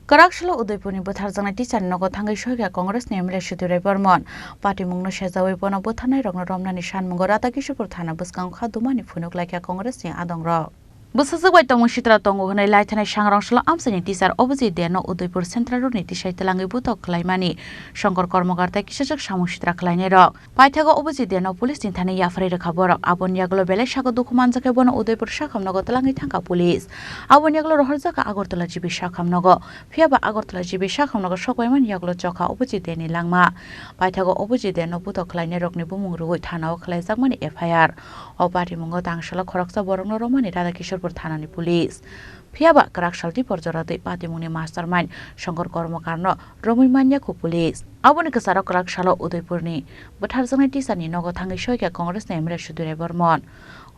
Karakshalo Udaipurni Butharjana Tichan Nogo Thangai Shoiga Congress ni MLA Shudurai Bormon Party Mungno Shezawi Bona Buthanai Rogno Romnani Shan Mungo Rata Kishupur Thana Buskang Khadumani Phunuk Laika Congress ni Adongra Busasagwai Tongo Shitra Tongo Hunai Laithanai Shangrangshalo Amsani Tisar Opposite Deno Udaipur Central Road ni Tishai Telangi Butok Klaimani Shankar Kormogarta Kishajak Shamushitra Klainero Paithago Opposite Deno Police ni Thani Yafrai Rekhabor Abon Yaglo Bele Shago Dokumanjake Bona Udaipur Shakham Nogo Telangi Thangka Police Abon Yaglo Rohorjaka Agortala Jibi Shakham Nogo Phiaba Agortala Jibi Shakham Nogo Shokwaiman Yaglo Chokha Opposite Deni Langma Paithago Opposite Deno Butok Klainero ni Bumung Rui Thanao Khlaijakmani FIR O Party Mungo Tangshala Khoraksa Borongno Romani Rada Kishorpur Thanani Police Phiaba Karaksalti Porjorate Party Mungni Mastermind Shankar Kormokarno Romuimanya ku Police Aboni Kasaro Karaksalo Udaipurni Butharjana Tisani Nogo Thangai Shoiga Congress ni MLA Shudurai Bormon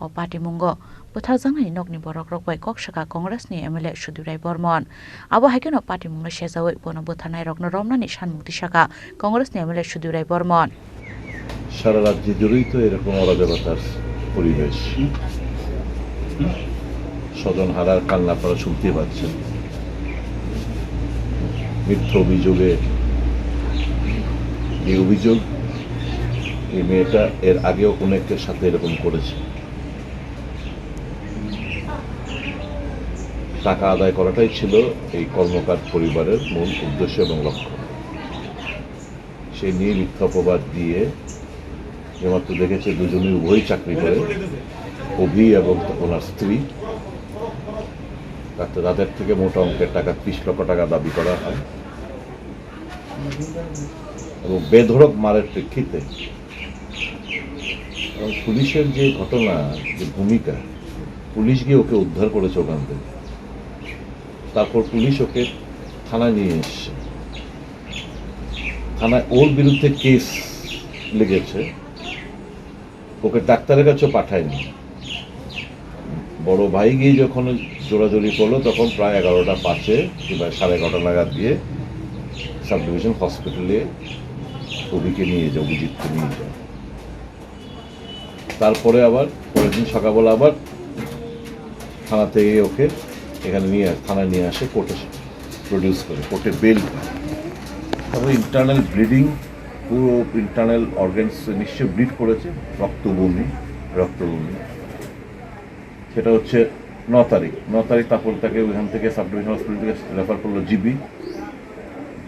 O Party Mungo Butharjana ni Nogni Borok Rokbai Kokshaka Congress ni MLA Shudurai Bormon Abo Haikeno Party Mungno Shezawi Bono Buthanai Rogno Romnani Shanmukti Shaka Congress ni MLA Shudurai Bormon সারা রাজ্যে জুড়েই তো এরকম অরাজকতার পরিবেশ স্বজন হারার কান্না আপনারা শুনতে পাচ্ছেন মিথ্যা অভিযোগে এই অভিযোগ এই মেয়েটা এর আগেও অনেকের সাথে এরকম করেছে টাকা আদায় করাটাই ছিল এই কর্মকার পরিবারের মূল উদ্দেশ্য এবং লক্ষ্য সেই নিয়ে মিথ্যা অপবাদ দিয়ে যেমাত্র দেখেছে দুজনেই উভয়ই চাকরি করে অভি এবং ওনার স্ত্রী তাদের থেকে মোটা অঙ্কের টাকা 30 লক্ষ টাকা দাবি করা হয় এবং বেধড়ক মারের প্রেক্ষিতে এবং পুলিশের যে ঘটনা যে ভূমিকা পুলিশ গিয়ে ওকে উদ্ধার করেছে ওখান থেকে তারপর পুলিশ ওকে থানায় নিয়ে এসছে থানায় ওর বিরুদ্ধে কেস লেগেছে ওকে ডাক্তারের কাছে পাঠায়নি বড় ভাই গিয়ে যখন জোরাজোরি করলো তখন প্রায় 11টা 5-এ কিংবা 11:30 নাগাদ দিয়ে সাব ডিভিশন হসপিটালে অভিকে নিয়ে যায় অভিজিৎকে নিয়ে যায় তারপরে আবার পরের দিন সকালবেলা আবার থানা থেকে ওকে এখানে থানায় নিয়ে আসে কোর্টে প্রডিউস করে কোর্টে বেল তারপরে ইন্টারনাল ব্লিডিং পুরো ইন্টারনাল অর্গানস নিশ্চয় ব্লিড করেছে রক্তবমি সেটা হচ্ছে 9 তারিখ তারপর তাকে ওইখান থেকে সাব ডিভিশন হসপিটাল থেকে রেফার করলো জিবি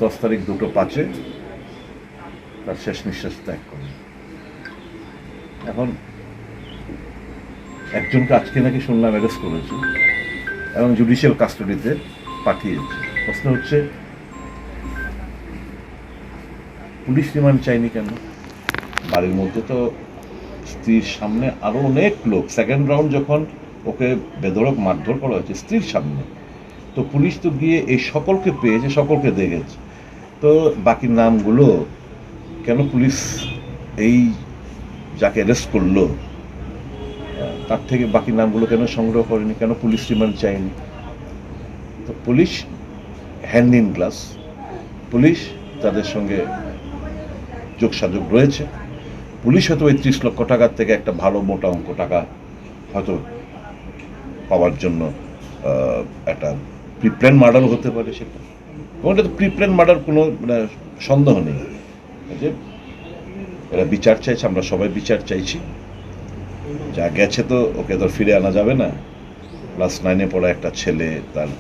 10 তারিখ 2:05 তার শেষ নিঃশ্বাস ত্যাগ করে এখন একজনকে আজকে নাকি শুনলাম অ্যারেস্ট করেছে এবং জুডিশিয়াল কাস্টাডিতে পাঠিয়েছে প্রশ্ন হচ্ছে পুলিশ রিমান্ড চাইনি কেন বাড়ির মধ্যে তো স্ত্রীর সামনে আরো অনেক লোক সেকেন্ড রাউন্ড যখন ওকে বেধড়ক মারধর করা হয়েছে স্ত্রীর সামনে তো পুলিশ তো গিয়ে এই সকলকে পেয়েছে সকলকে দেখেছে তো বাকি নামগুলো কেন পুলিশ এই যাকে অ্যারেস্ট করলো তার থেকে বাকি নামগুলো কেন সংগ্রহ করেনি কেন পুলিশ রিমান্ড চায়নি তো police hand in glass police তাদের সঙ্গে যোগসাযোগ রয়েছে পুলিশ হয়তো ওই 30 লক্ষ টাকার থেকে একটা ভালো মোটা অঙ্ক টাকা হয়তো পাওয়ার জন্য একটা প্রিপ্ল্যান মার্ডার হতে পারে সেটা ওটা তো প্রিপ্ল্যান মার্ডার কোনো সন্দেহ নেই যে এরা বিচার চাইছে আমরা সবাই বিচার চাইছি যা গেছে তো ওকে তো ফিরে আনা যাবে না ক্লাস 9-এ পড়া একটা ছেলে তার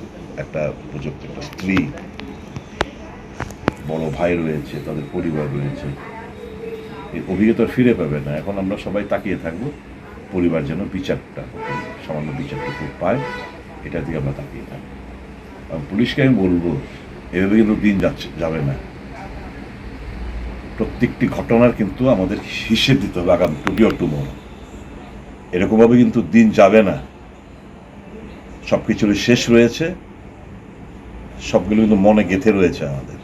একটা উপযুক্ত একটা স্ত্রী বড় ভাই রয়েছে তাদের পরিবার রয়েছে এই অভিজ্ঞতা ফিরে পাবে না এখন আমরা সবাই তাকিয়ে থাকবো পরিবার যেন বিচারটা সামান্য বিচারটুকু পায় এটা দিকে আমরা তাকিয়ে থাকবো পুলিশকে আমি বলবো এভাবে কিন্তু দিন যাবে না প্রত্যেকটি ঘটনার কিন্তু আমাদের হিসেব দিতে হবে আগামী টুডে অর টুমরো এরকমভাবে কিন্তু দিন যাবে না সবকিছুরই শেষ রয়েছে সবগুলো কিন্তু মনে গেঁথে রয়েছে আমাদের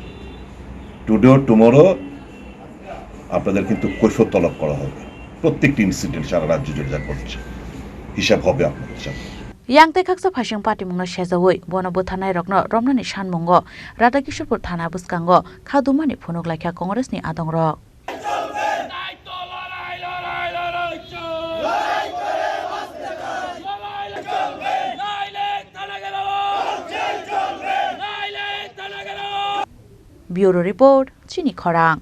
টুডে অর টুমরো আপনাদের কিন্তু কৈফিয়ত তলব করা হবে প্রত্যেকটি ইনসিডেন্ট সারা রাজ্য জুড়ে যা করছে হিসাব হবে আপনাদের সাথে Yang Tekaksa Phashing Party Mungno Shezawi Bono Buthanai Rogno Romnani Shanmungo Rada Kishorpur Thana Buskango Khadumani Phunuk Laika Congress ni Adongrok bureau report চিনি খরাং।